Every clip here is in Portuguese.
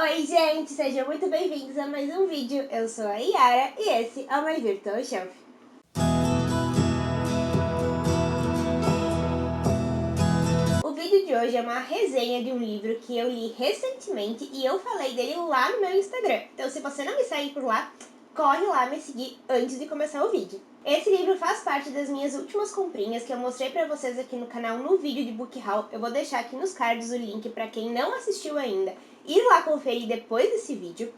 Oi gente, sejam muito bem-vindos a mais um vídeo. Eu sou a Yara e esse é o My Virtual Shelf. O vídeo de hoje é uma resenha de um livro que eu li recentemente e eu falei dele lá no meu Instagram. Então se você não me segue por lá, corre lá me seguir antes de começar o vídeo. Esse livro faz parte das minhas últimas comprinhas que eu mostrei pra vocês aqui no canal no vídeo de Book Haul. Eu vou deixar aqui nos cards o link pra quem não assistiu ainda ir lá conferir depois desse vídeo.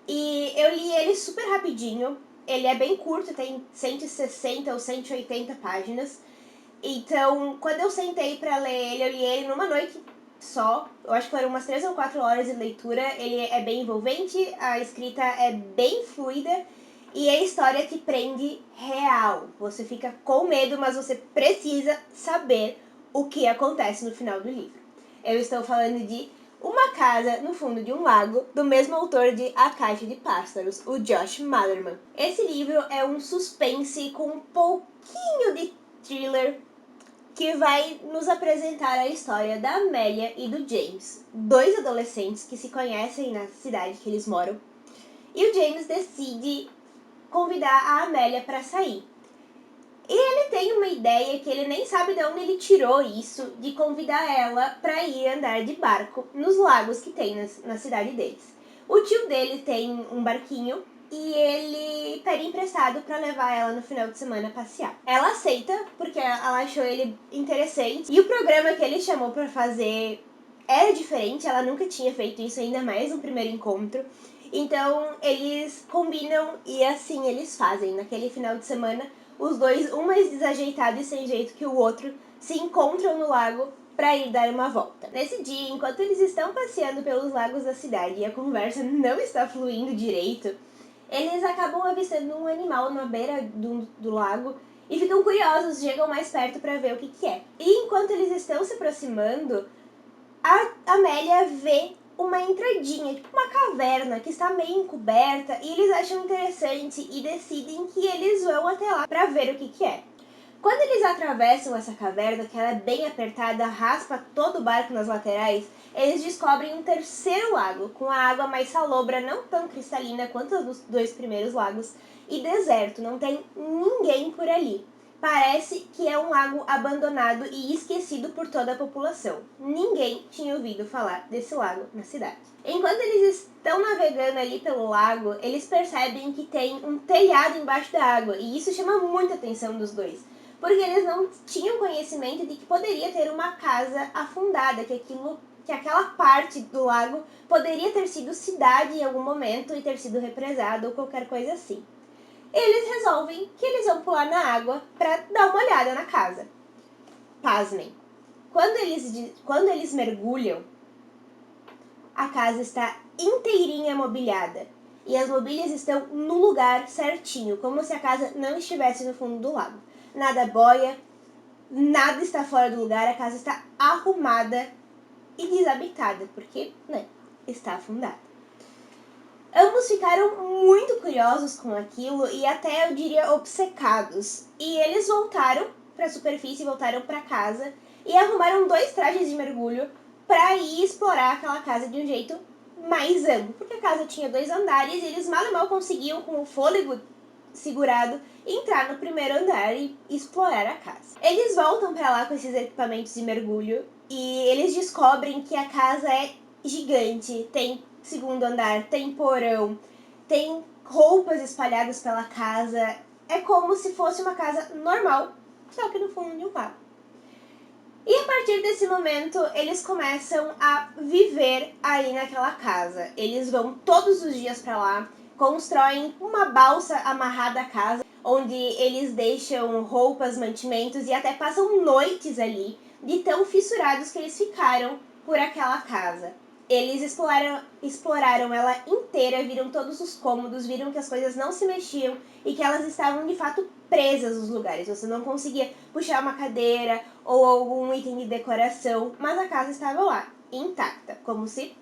E eu li ele super rapidinho, ele é bem curto, tem 160 ou 180 páginas. Então, quando eu sentei pra ler ele, eu li ele numa noite só. Eu acho que foram umas 3 ou 4 horas de leitura. Ele é bem envolvente, a escrita é bem fluida e a história te prende real. Você fica com medo, mas você precisa saber o que acontece no final do livro. Eu estou falando de Uma Casa no Fundo de um Lago, do mesmo autor de A Caixa de Pássaros, o Josh Malerman. Esse livro é um suspense com um pouquinho de thriller que vai nos apresentar a história da Amélia e do James, dois adolescentes que se conhecem na cidade que eles moram. E o James decide convidar a Amélia para sair. E ele tem uma ideia que ele nem sabe de onde ele tirou isso, de convidar ela para ir andar de barco nos lagos que tem na cidade deles. O tio dele tem um barquinho e ele pede emprestado para levar ela no final de semana passear. Ela aceita porque ela achou ele interessante e o programa que ele chamou para fazer era diferente, ela nunca tinha feito isso, ainda mais no primeiro encontro. Então eles combinam e assim eles fazem. Naquele final de semana, os dois, um mais desajeitado e sem jeito que o outro, se encontram no lago para ir dar uma volta. Nesse dia, enquanto eles estão passeando pelos lagos da cidade e a conversa não está fluindo direito, eles acabam avistando um animal na beira do lago e ficam curiosos, chegam mais perto para ver o que é. E enquanto eles estão se aproximando, a Amélia vê uma entradinha, tipo uma caverna que está meio encoberta, e eles acham interessante e decidem que eles vão até lá para ver o que é. Quando eles atravessam essa caverna, que ela é bem apertada, raspa todo o barco nas laterais, eles descobrem um terceiro lago, com a água mais salobra, não tão cristalina quanto os dois primeiros lagos, e deserto, não tem ninguém por ali. Parece que é um lago abandonado e esquecido por toda a população. Ninguém tinha ouvido falar desse lago na cidade. Enquanto eles estão navegando ali pelo lago, eles percebem que tem um telhado embaixo da água, e isso chama muita atenção dos dois, porque eles não tinham conhecimento de que poderia ter uma casa afundada, que aquela parte do lago poderia ter sido cidade em algum momento e ter sido represada ou qualquer coisa assim. Eles resolvem que eles vão pular na água para dar uma olhada na casa. Pasmem. Quando eles mergulham, a casa está inteirinha mobiliada. E as mobílias estão no lugar certinho, como se a casa não estivesse no fundo do lago. Nada boia, nada está fora do lugar, a casa está arrumada e desabitada, porque, está afundada. Ambos ficaram muito curiosos com aquilo e até, eu diria, obcecados. E eles voltaram para a superfície, voltaram para casa e arrumaram 2 trajes de mergulho para ir explorar aquela casa de um jeito mais amplo. Porque a casa tinha 2 andares e eles mal e mal conseguiam, com o fôlego segurado, entrar no primeiro andar e explorar a casa. Eles voltam para lá com esses equipamentos de mergulho e eles descobrem que a casa é gigante, tem segundo andar, tem porão, tem roupas espalhadas pela casa. É como se fosse uma casa normal, só que no fundo de um lago. E a partir desse momento, eles começam a viver aí naquela casa. Eles vão todos os dias para lá, constroem uma balsa amarrada à casa, onde eles deixam roupas, mantimentos e até passam noites ali, de tão fissurados que eles ficaram por aquela casa. Eles exploraram ela inteira, viram todos os cômodos, viram que as coisas não se mexiam e que elas estavam de fato presas nos lugares. Você não conseguia puxar uma cadeira ou algum item de decoração, mas a casa estava lá, intacta, como se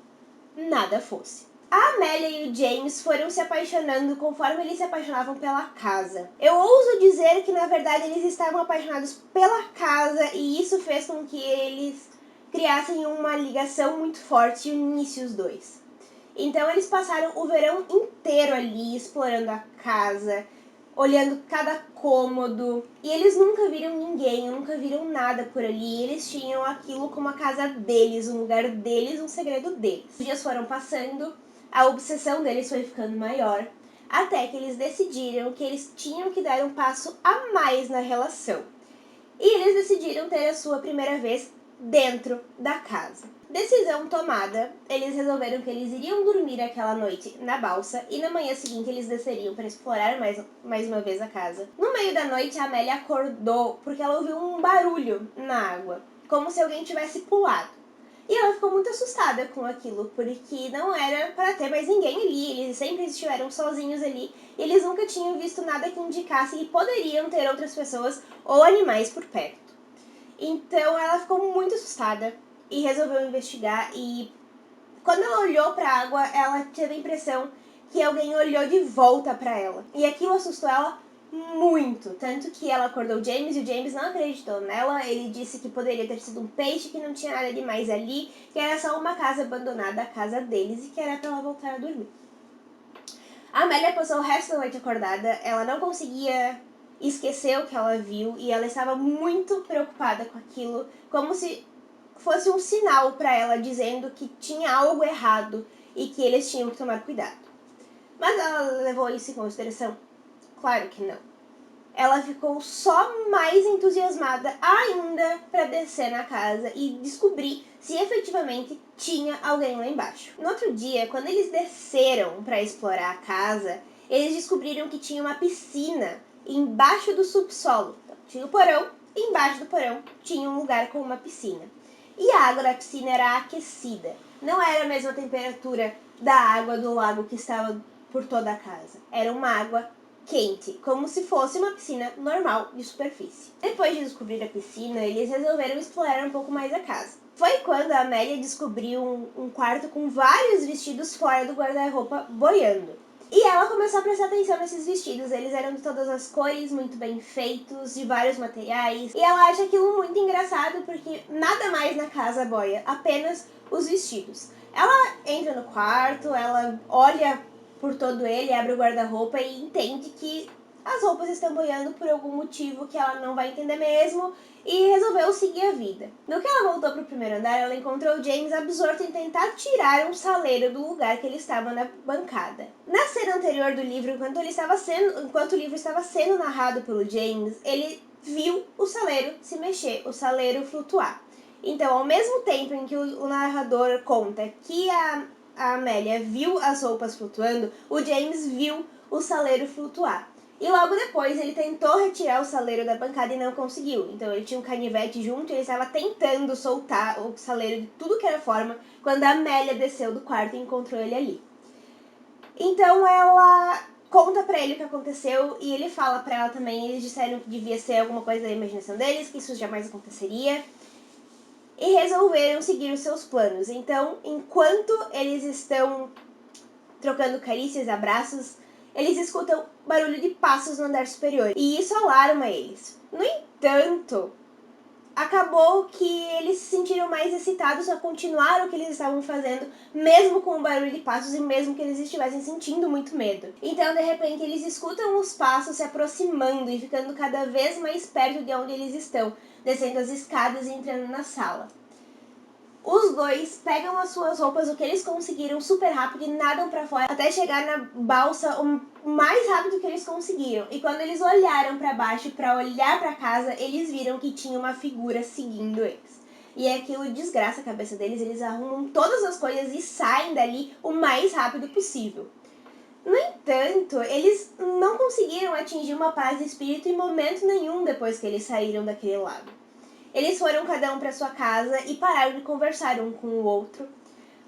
nada fosse. A Amélia e o James foram se apaixonando conforme eles se apaixonavam pela casa. Eu ouso dizer que, na verdade, eles estavam apaixonados pela casa e isso fez com que eles criassem uma ligação muito forte e unisse os dois. Então eles passaram o verão inteiro ali explorando a casa, olhando cada cômodo, e eles nunca viram ninguém, nunca viram nada por ali. Eles tinham aquilo como a casa deles, um lugar deles, um segredo deles. Os dias foram passando, a obsessão deles foi ficando maior, até que eles decidiram que eles tinham que dar um passo a mais na relação. E eles decidiram ter a sua primeira vez dentro da casa. Decisão tomada, eles resolveram que eles iriam dormir aquela noite na balsa e na manhã seguinte eles desceriam para explorar mais uma vez a casa. No meio da noite, a Amélia acordou porque ela ouviu um barulho na água, como se alguém tivesse pulado. E ela ficou muito assustada com aquilo, porque não era para ter mais ninguém ali, eles sempre estiveram sozinhos ali, e eles nunca tinham visto nada que indicasse que poderiam ter outras pessoas ou animais por perto. Então ela ficou muito assustada e resolveu investigar, e quando ela olhou para a água, ela teve a impressão que alguém olhou de volta para ela. E aquilo assustou ela muito, tanto que ela acordou o James e o James não acreditou nela. Ele disse que poderia ter sido um peixe, que não tinha nada demais ali, que era só uma casa abandonada, a casa deles, e que era para ela voltar a dormir. A Amélia passou o resto da noite acordada, ela não conseguia esquecer o que ela viu e ela estava muito preocupada com aquilo, como se fosse um sinal para ela dizendo que tinha algo errado e que eles tinham que tomar cuidado. Mas ela levou isso em consideração? Claro que não. Ela ficou só mais entusiasmada ainda para descer na casa e descobrir se efetivamente tinha alguém lá embaixo. No outro dia, quando eles desceram para explorar a casa, eles descobriram que tinha uma piscina embaixo do subsolo. Então, tinha o porão, e embaixo do porão tinha um lugar com uma piscina. E a água da piscina era aquecida. Não era a mesma temperatura da água do lago que estava por toda a casa. Era uma água quente, como se fosse uma piscina normal de superfície. Depois de descobrir a piscina, eles resolveram explorar um pouco mais a casa. Foi quando a Amélia descobriu um quarto com vários vestidos fora do guarda-roupa boiando. E ela começou a prestar atenção nesses vestidos. Eles eram de todas as cores, muito bem feitos, de vários materiais. E ela acha aquilo muito engraçado porque nada mais na casa boia, apenas os vestidos. Ela entra no quarto, ela olha por todo ele, abre o guarda-roupa e entende que as roupas estão boiando por algum motivo que ela não vai entender mesmo, e resolveu seguir a vida. No que ela voltou para o primeiro andar, ela encontrou o James absorto em tentar tirar um saleiro do lugar que ele estava na bancada. Na cena anterior do livro, enquanto o livro estava sendo narrado pelo James, ele viu o saleiro se mexer, o saleiro flutuar. Então, ao mesmo tempo em que o narrador conta que a Amélia viu as roupas flutuando, o James viu o saleiro flutuar. E logo depois ele tentou retirar o saleiro da bancada e não conseguiu. Então ele tinha um canivete junto e ele estava tentando soltar o saleiro de tudo que era forma quando a Amélia desceu do quarto e encontrou ele ali. Então ela conta pra ele o que aconteceu e ele fala pra ela também. Eles disseram que devia ser alguma coisa da imaginação deles, que isso jamais aconteceria. E resolveram seguir os seus planos. Então, enquanto eles estão trocando carícias e abraços, eles escutam barulho de passos no andar superior. E isso alarma eles. No entanto, acabou que eles se sentiram mais excitados a continuar o que eles estavam fazendo, mesmo com o barulho de passos e mesmo que eles estivessem sentindo muito medo. Então, de repente, eles escutam os passos se aproximando e ficando cada vez mais perto de onde eles estão, descendo as escadas e entrando na sala. Os dois pegam as suas roupas, o que eles conseguiram super rápido, e nadam pra fora até chegar na balsa o mais rápido que eles conseguiram. E quando eles olharam pra baixo pra olhar pra casa, eles viram que tinha uma figura seguindo eles. E aquilo desgraça a cabeça deles, eles arrumam todas as coisas e saem dali o mais rápido possível. No entanto, eles não conseguiram atingir uma paz de espírito em momento nenhum depois que eles saíram daquele lago. Eles foram cada um para sua casa e pararam de conversar um com o outro,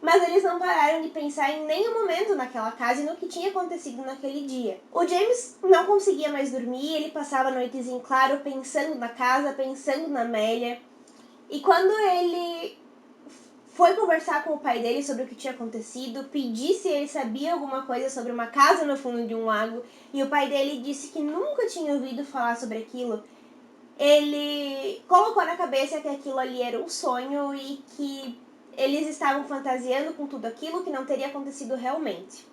mas eles não pararam de pensar em nenhum momento naquela casa e no que tinha acontecido naquele dia. O James não conseguia mais dormir, ele passava noites em claro pensando na casa, pensando na Amélia. E quando ele foi conversar com o pai dele sobre o que tinha acontecido, pedir se ele sabia alguma coisa sobre uma casa no fundo de um lago, e o pai dele disse que nunca tinha ouvido falar sobre aquilo, ele colocou na cabeça que aquilo ali era um sonho e que eles estavam fantasiando com tudo aquilo que não teria acontecido realmente.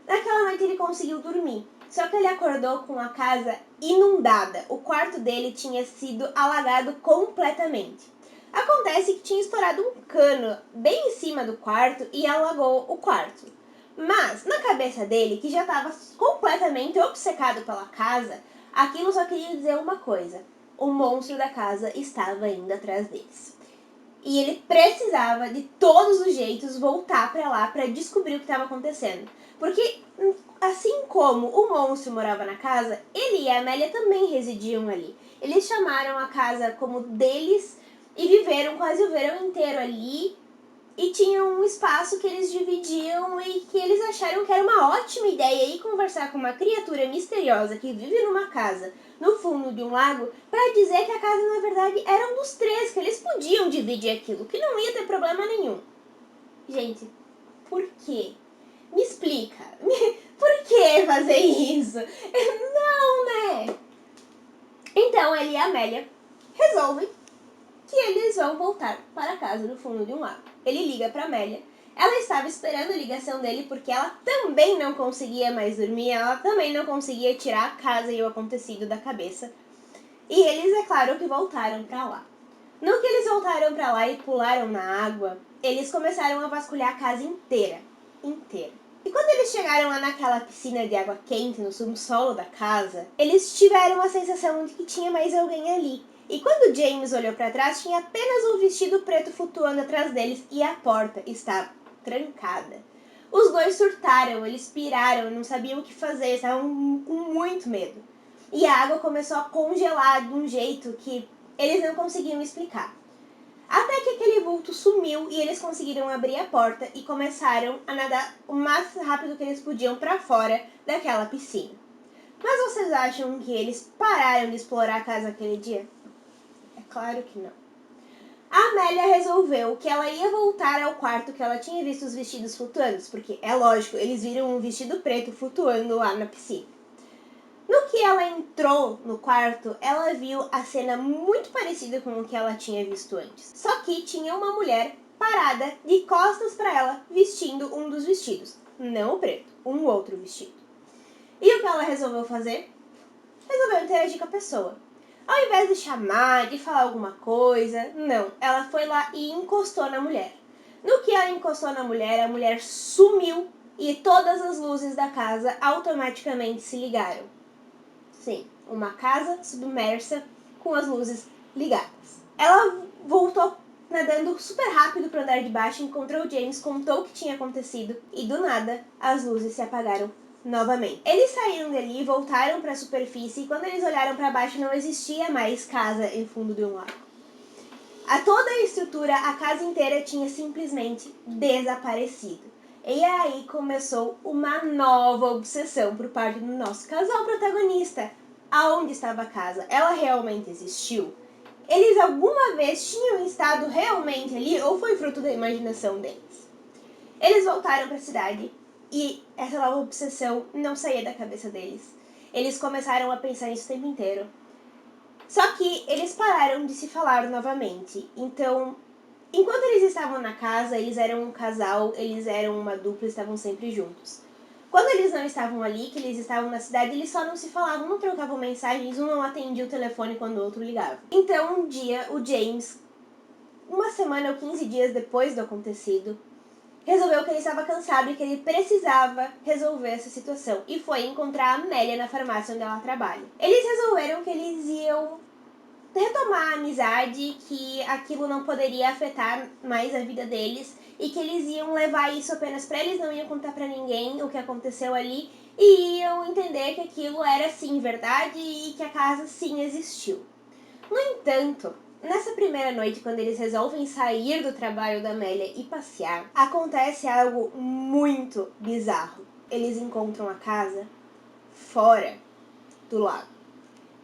Naquela noite ele conseguiu dormir, só que ele acordou com a casa inundada. O quarto dele tinha sido alagado completamente. Acontece que tinha estourado um cano bem em cima do quarto e alagou o quarto. Mas, na cabeça dele, que já estava completamente obcecado pela casa, aquilo só queria dizer uma coisa: o monstro da casa estava indo atrás deles. E ele precisava, de todos os jeitos, voltar para lá para descobrir o que estava acontecendo. Porque, assim como o monstro morava na casa, ele e a Amélia também residiam ali. Eles chamaram a casa como deles e viveram quase o verão inteiro ali. E tinham um espaço que eles dividiam e que eles acharam que era uma ótima ideia ir conversar com uma criatura misteriosa que vive numa casa no fundo de um lago para dizer que a casa, na verdade, era um dos três, que eles podiam dividir aquilo, que não ia ter problema nenhum. Gente, por quê? Me explica. Por que fazer isso? Não, né? Então, ele e a Amélia resolvem que eles vão voltar para casa no fundo de um lago. Ele liga para Amélia. Ela estava esperando a ligação dele porque ela também não conseguia mais dormir, ela também não conseguia tirar a casa e o acontecido da cabeça. E eles, é claro, que voltaram para lá. No que eles voltaram para lá e pularam na água, eles começaram a vasculhar a casa inteira. E quando eles chegaram lá naquela piscina de água quente no subsolo da casa, eles tiveram a sensação de que tinha mais alguém ali. E quando James olhou para trás, tinha apenas um vestido preto flutuando atrás deles e a porta estava trancada. Os dois surtaram, eles piraram, não sabiam o que fazer, estavam com muito medo. E a água começou a congelar de um jeito que eles não conseguiam explicar. Até que aquele vulto sumiu e eles conseguiram abrir a porta e começaram a nadar o mais rápido que eles podiam para fora daquela piscina. Mas vocês acham que eles pararam de explorar a casa aquele dia? É claro que não. A Amélia resolveu que ela ia voltar ao quarto que ela tinha visto os vestidos flutuando, porque é lógico, eles viram um vestido preto flutuando lá na piscina. No que ela entrou no quarto, ela viu a cena muito parecida com o que ela tinha visto antes. Só que tinha uma mulher parada de costas para ela, vestindo um dos vestidos. Não o preto, um outro vestido. E o que ela resolveu fazer? Resolveu interagir com a pessoa. Ao invés de chamar, de falar alguma coisa, não. Ela foi lá e encostou na mulher. No que ela encostou na mulher, a mulher sumiu e todas as luzes da casa automaticamente se ligaram. Sim, uma casa submersa com as luzes ligadas. Ela voltou nadando super rápido para o andar de baixo, encontrou o James, contou o que tinha acontecido e do nada as luzes se apagaram novamente. Eles saíram dali, voltaram para a superfície e quando eles olharam para baixo não existia mais casa em fundo de um lago. Toda a estrutura, a casa inteira tinha simplesmente desaparecido. E aí começou uma nova obsessão por parte do nosso casal protagonista. Aonde estava a casa? Ela realmente existiu? Eles alguma vez tinham estado realmente ali ou foi fruto da imaginação deles? Eles voltaram para a cidade e essa nova obsessão não saía da cabeça deles. Eles começaram a pensar nisso o tempo inteiro. Só que eles pararam de se falar novamente. Então, enquanto eles estavam na casa, eles eram um casal, eles eram uma dupla, estavam sempre juntos. Quando eles não estavam ali, que eles estavam na cidade, eles só não se falavam, não trocavam mensagens, um não atendia o telefone quando o outro ligava. Então, um dia, o James, uma semana ou 15 dias depois do acontecido, resolveu que ele estava cansado e que ele precisava resolver essa situação. E foi encontrar a Amélia na farmácia onde ela trabalha. Eles resolveram que eles iam retomar a amizade, que aquilo não poderia afetar mais a vida deles e que eles iam levar isso apenas para eles, não iam contar para ninguém o que aconteceu ali e iam entender que aquilo era sim verdade e que a casa sim existiu. No entanto, nessa primeira noite, quando eles resolvem sair do trabalho da Amélia e passear, acontece algo muito bizarro. Eles encontram a casa fora do lago.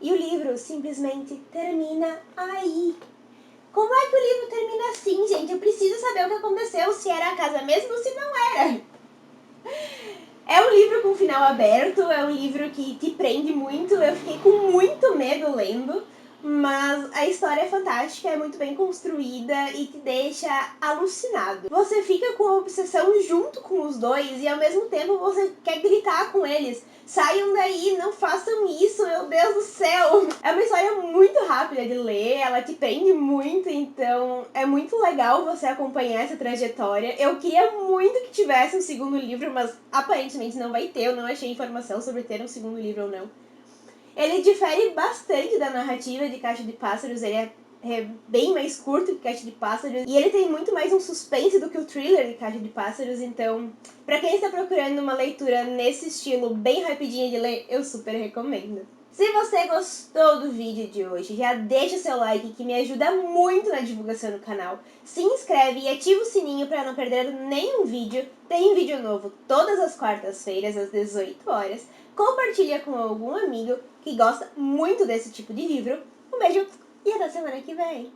E o livro simplesmente termina aí. Como é que o livro termina assim, gente? Eu preciso saber o que aconteceu, se era a casa mesmo ou se não era. É um livro com final aberto, é um livro que te prende muito. Eu fiquei com muito medo lendo, Mas a história é fantástica, é muito bem construída e te deixa alucinado. Você fica com a obsessão junto com os dois e ao mesmo tempo você quer gritar com eles. Saiam daí, não façam isso, meu Deus do céu! É uma história muito rápida de ler, ela te prende muito, então é muito legal você acompanhar essa trajetória. Eu queria muito que tivesse um segundo livro, mas aparentemente não vai ter, eu não achei informação sobre ter um segundo livro ou não. Ele difere bastante da narrativa de Caixa de Pássaros, ele é bem mais curto que Caixa de Pássaros, e ele tem muito mais um suspense do que o thriller de Caixa de Pássaros, então, pra quem está procurando uma leitura nesse estilo bem rapidinha de ler, eu super recomendo. Se você gostou do vídeo de hoje, já deixa seu like que me ajuda muito na divulgação do canal. Se inscreve e ativa o sininho para não perder nenhum vídeo. Tem vídeo novo todas as quartas-feiras às 18 horas. Compartilha com algum amigo que gosta muito desse tipo de livro. Um beijo e até semana que vem!